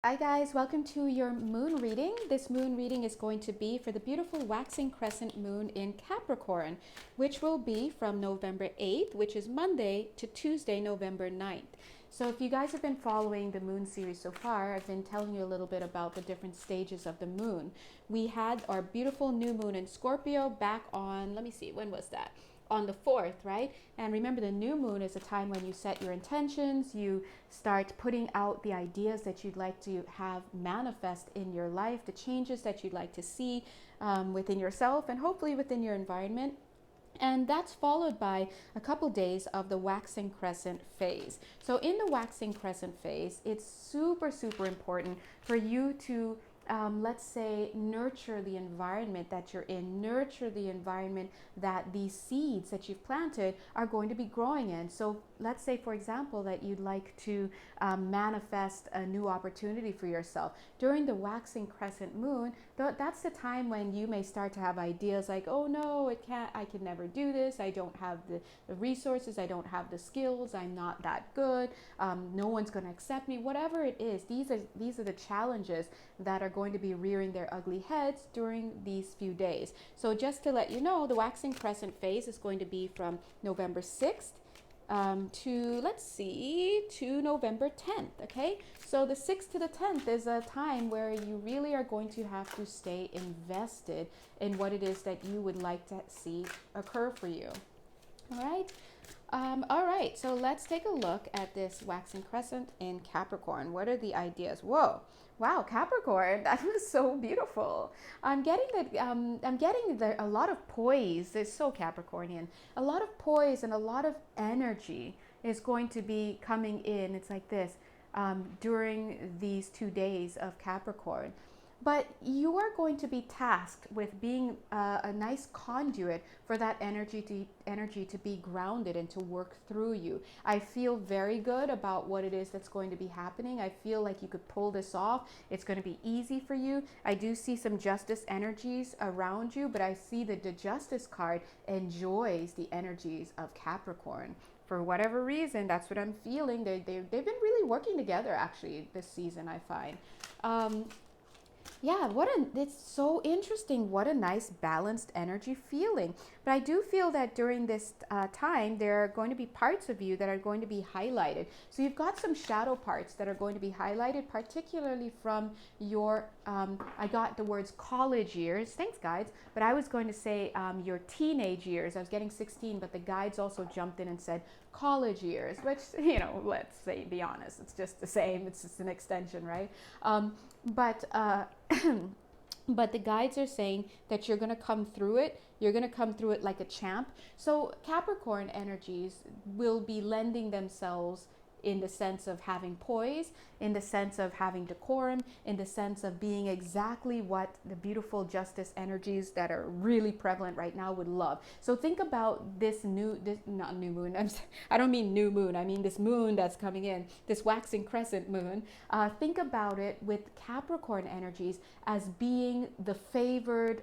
Hi guys, welcome to your moon reading. This moon reading is going to be for the beautiful waxing crescent moon in Capricorn, which will be from November 8th, which is Monday, to Tuesday, November 9th. So if you guys have been following the moon series so far, I've been telling you a little bit about the different stages of the moon. We had our beautiful new moon in Scorpio back on, let me see, when was that? On the 4th, right? And remember, the new moon is a time when you set your intentions, you start putting out the ideas that you'd like to have manifest in your life, the changes that you'd like to see within yourself and hopefully within your environment. And that's followed by a couple days of the waxing crescent phase. So in the waxing crescent phase, it's super important for you to let's say, nurture the environment that you're in, nurture the environment that these seeds that you've planted are going to be growing in. So let's say, for example, that you'd like to manifest a new opportunity for yourself. During the waxing crescent moon, that's the time when you may start to have ideas like, oh no, I can never do this. I don't have the resources. I don't have the skills. I'm not that good. No one's going to accept me. Whatever it is, these are the challenges that are going to be rearing their ugly heads during these few days. So just to let you know, the waxing crescent phase is going to be from November 6th to November 10th. Okay, so the 6th to the 10th is a time where you really are going to have to stay invested in what it is that you would like to see occur for you. All right, so let's take a look at this waxing crescent in Capricorn. What are the ideas? Whoa, wow, Capricorn, that was so beautiful. I'm getting a lot of poise. It's so Capricornian. A lot of poise and a lot of energy is going to be coming in. It's like this during these 2 days of Capricorn. But you are going to be tasked with being a nice conduit for that energy to be grounded and to work through you. I feel very good about what it is that's going to be happening. I feel like you could pull this off. It's going to be easy for you. I do see some justice energies around you, but I see that the justice card enjoys the energies of Capricorn. For whatever reason, that's what I'm feeling. They've been really working together actually this season, I find. Yeah, it's so interesting. What a nice balanced energy feeling. But I do feel that during this time, there are going to be parts of you that are going to be highlighted. So you've got some shadow parts that are going to be highlighted, particularly from your, I got the words college years. Thanks, guides. But I was going to say your teenage years. I was getting 16, but the guides also jumped in and said college years, which, let's say, be honest, it's just the same. It's just an extension, right? But but the guides are saying that you're going to come through it. You're going to come through it like a champ. So Capricorn energies will be lending themselves in the sense of having poise, in the sense of having decorum, in the sense of being exactly what the beautiful justice energies that are really prevalent right now would love. So think about this not new moon, I don't mean new moon, I mean this moon that's coming in, this waxing crescent moon. Think about it with Capricorn energies as being the favored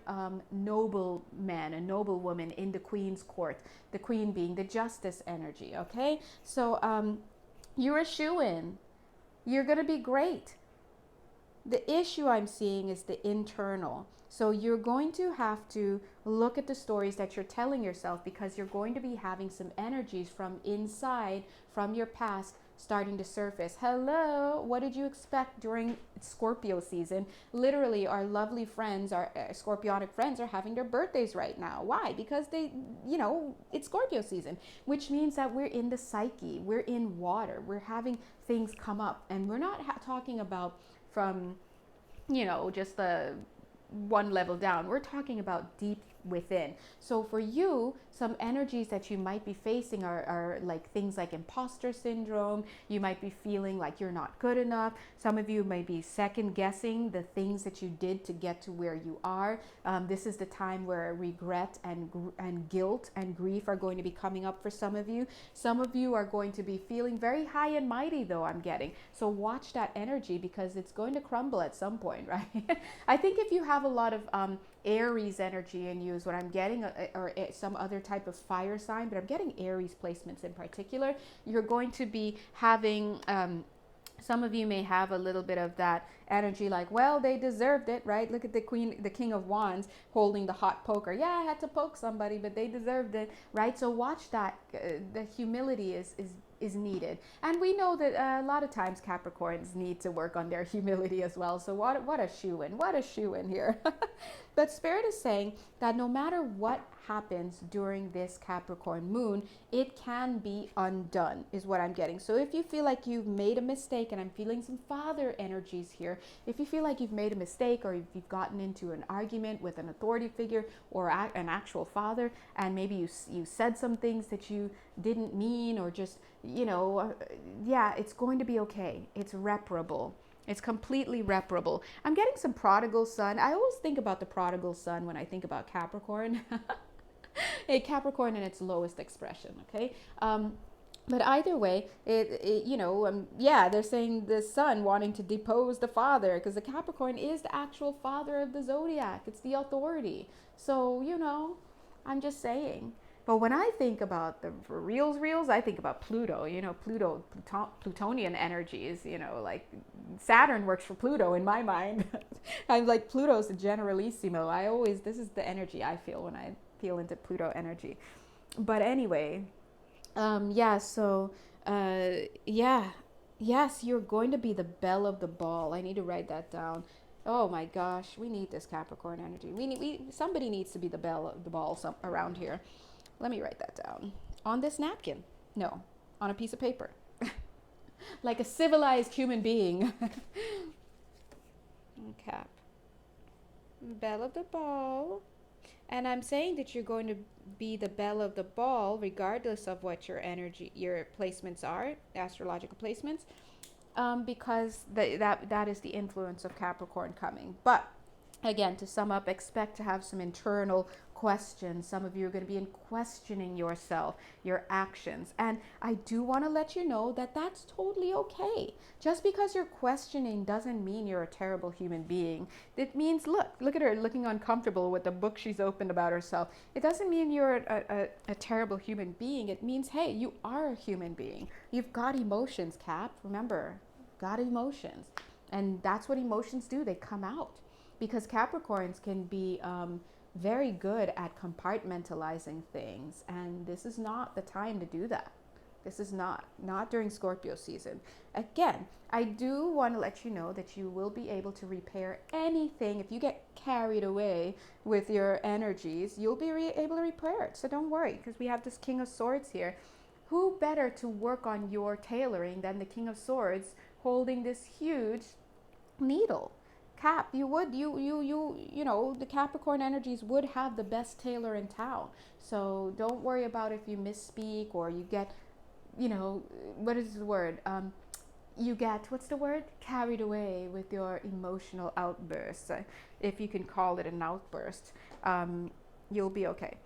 noble man, a noble woman in the queen's court, the queen being the justice energy, okay? So, you're a shoo-in. You're going to be great. The issue I'm seeing is the internal. So you're going to have to look at the stories that you're telling yourself because you're going to be having some energies from inside, from your past, starting to surface. Hello, what did you expect during Scorpio season? Literally, our lovely friends, our Scorpionic friends are having their birthdays right now. Why? Because it's Scorpio season, which means that we're in the psyche, we're in water, we're having things come up, and we're not talking about from, just the one level down. We're talking about deep within. So for you, some energies that you might be facing are like things like imposter syndrome. You might be feeling like you're not good enough. Some of you may be second guessing the things that you did to get to where you are. This is the time where regret and guilt and grief are going to be coming up for some of you. Some of you are going to be feeling very high and mighty, though, I'm getting. So watch that energy because it's going to crumble at some point, right? I think if you have a lot of Aries energy in you is what I'm getting, or some other type of fire sign, but I'm getting Aries placements in particular. You're going to be having Some of you may have a little bit of that energy like, well, they deserved it, right? Look at the king of wands holding the hot poker. Yeah, I had to poke somebody, but they deserved it, right? So watch that. The humility is needed, and we know that a lot of times Capricorns need to work on their humility as well. So what a shoe in here. But Spirit is saying that no matter what happens during this Capricorn moon, it can be undone, is what I'm getting. So if you feel like you've made a mistake, and I'm feeling some father energies here, if you feel like you've made a mistake, or if you've gotten into an argument with an authority figure or an actual father, and maybe you said some things that you didn't mean, or just, yeah, it's going to be okay. It's reparable. It's completely reparable. I'm getting some prodigal son. I always think about the prodigal son when I think about Capricorn. A Capricorn in its lowest expression, okay? But either way, yeah, they're saying the son wanting to depose the father, because the Capricorn is the actual father of the zodiac. It's the authority. So, I'm just saying. But when I think about the reals, I think about Pluto, Plutonian energies, like Saturn works for Pluto in my mind. I'm like, Pluto's the generalissimo. This is the energy I feel when I feel into Pluto energy. But anyway, yes, you're going to be the belle of the ball. I need to write that down. Oh my gosh, we need this Capricorn energy. Somebody needs to be the belle of the ball around here. Let me write that down. On this napkin. No, on a piece of paper. Like a civilized human being. Cap. Belle of the ball. And I'm saying that you're going to be the belle of the ball regardless of what your placements are, astrological placements, because that is the influence of Capricorn coming. But again, to sum up, expect to have some internal questions. Some of you are going to be questioning yourself, your actions. And I do want to let you know that that's totally okay. Just because you're questioning doesn't mean you're a terrible human being. It means, look at her looking uncomfortable with the book she's opened about herself. It doesn't mean you're a terrible human being. It means, hey, you are a human being. You've got emotions, Cap. Remember, got emotions. And that's what emotions do. They come out. Because Capricorns can be very good at compartmentalizing things, and this is not the time to do that. This is not during Scorpio season. Again, I do want to let you know that you will be able to repair anything. If you get carried away with your energies, you'll be able to repair it. So don't worry, because we have this King of Swords here. Who better to work on your tailoring than the King of Swords holding this huge needle? Cap, the Capricorn energies would have the best tailor in town. So don't worry about if you misspeak or you get, what is the word? What's the word? Carried away with your emotional outbursts. If you can call it an outburst, you'll be okay.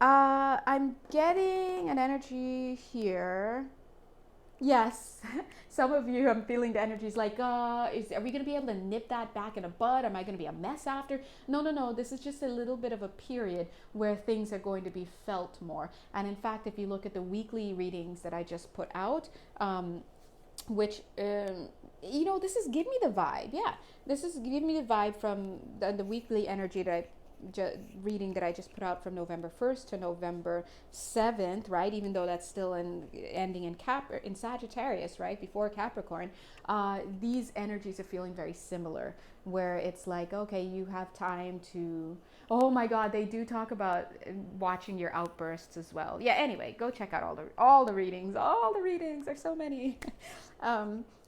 I'm getting an energy here. Yes, some of you, I'm feeling the energies like, are we going to be able to nip that back in a bud? Am I going to be a mess after? No. This is just a little bit of a period where things are going to be felt more. And in fact, if you look at the weekly readings that I just put out, which, this is give me the vibe. Yeah, this is give me the vibe from the weekly energy that reading that I just put out from November 1st to November 7th, right? Even though that's still ending in Sagittarius, right? Before Capricorn, these energies are feeling very similar, where it's like, okay, you have time to, oh my God, they do talk about watching your outbursts as well. Yeah, anyway, go check out all the readings. All the readings, there's so many.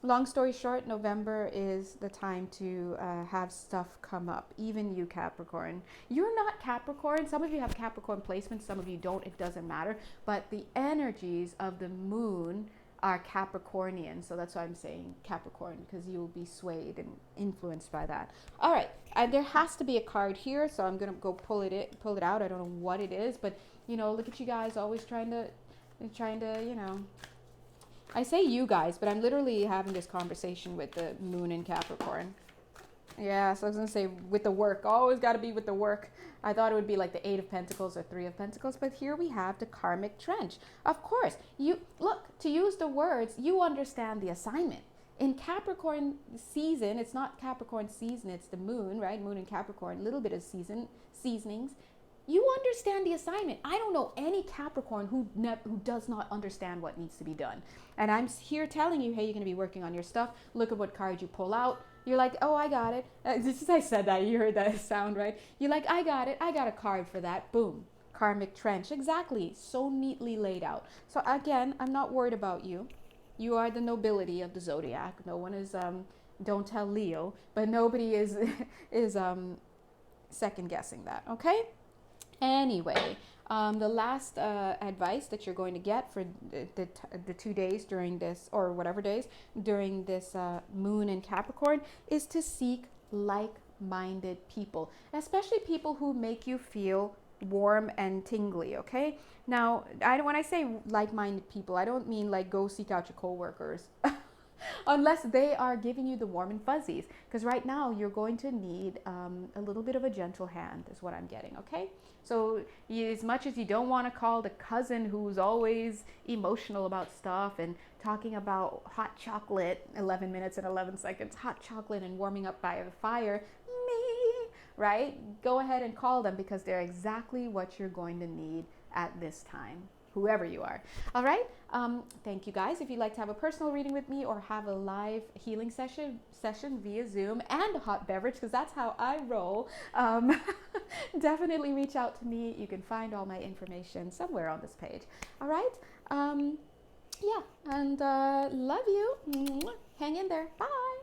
Long story short, November is the time to have stuff come up. Even you, Capricorn. You're not Capricorn. Some of you have Capricorn placements, some of you don't. It doesn't matter. But the energies of the moon are Capricornian. So that's why I'm saying Capricorn, because you'll be swayed and influenced by that. All right. There has to be a card here, so I'm going to go pull it out. I don't know what it is, but, look at you guys always trying to, I say you guys, but I'm literally having this conversation with the moon in Capricorn. Yeah, so I was going to say with the work. Always got to be with the work. I thought it would be like the 8 of Pentacles or 3 of Pentacles, but here we have the karmic trench. Of course, to use the words, you understand the assignment. In Capricorn season, it's not Capricorn season, it's the moon, right? Moon in Capricorn, a little bit of seasonings. You understand the assignment. I don't know any Capricorn who does not understand what needs to be done. And I'm here telling you, hey, you're going to be working on your stuff. Look at what card you pull out. You're like, oh, I got it. Just as I said that, you heard that sound, right? You're like, I got it. I got a card for that. Boom. Karmic trench. Exactly. So neatly laid out. So again, I'm not worried about you. You are the nobility of the zodiac. No one is, don't tell Leo, but nobody is second guessing that, okay? Anyway, the last advice that you're going to get for the 2 days during this, or whatever days, during this moon in Capricorn, is to seek like-minded people, especially people who make you feel warm and tingly, okay? Now, when I say like-minded people, I don't mean like go seek out your coworkers. Unless they are giving you the warm and fuzzies. Because right now you're going to need a little bit of a gentle hand is what I'm getting, okay? So as much as you don't want to call the cousin who's always emotional about stuff and talking about hot chocolate, 11 minutes and 11 seconds, hot chocolate and warming up by the fire, me, right? Go ahead and call them because they're exactly what you're going to need at this time, whoever you are. All right. Thank you guys. If you'd like to have a personal reading with me or have a live healing session via Zoom and a hot beverage, because that's how I roll, definitely reach out to me. You can find all my information somewhere on this page. All right. Yeah. And love you. Hang in there. Bye.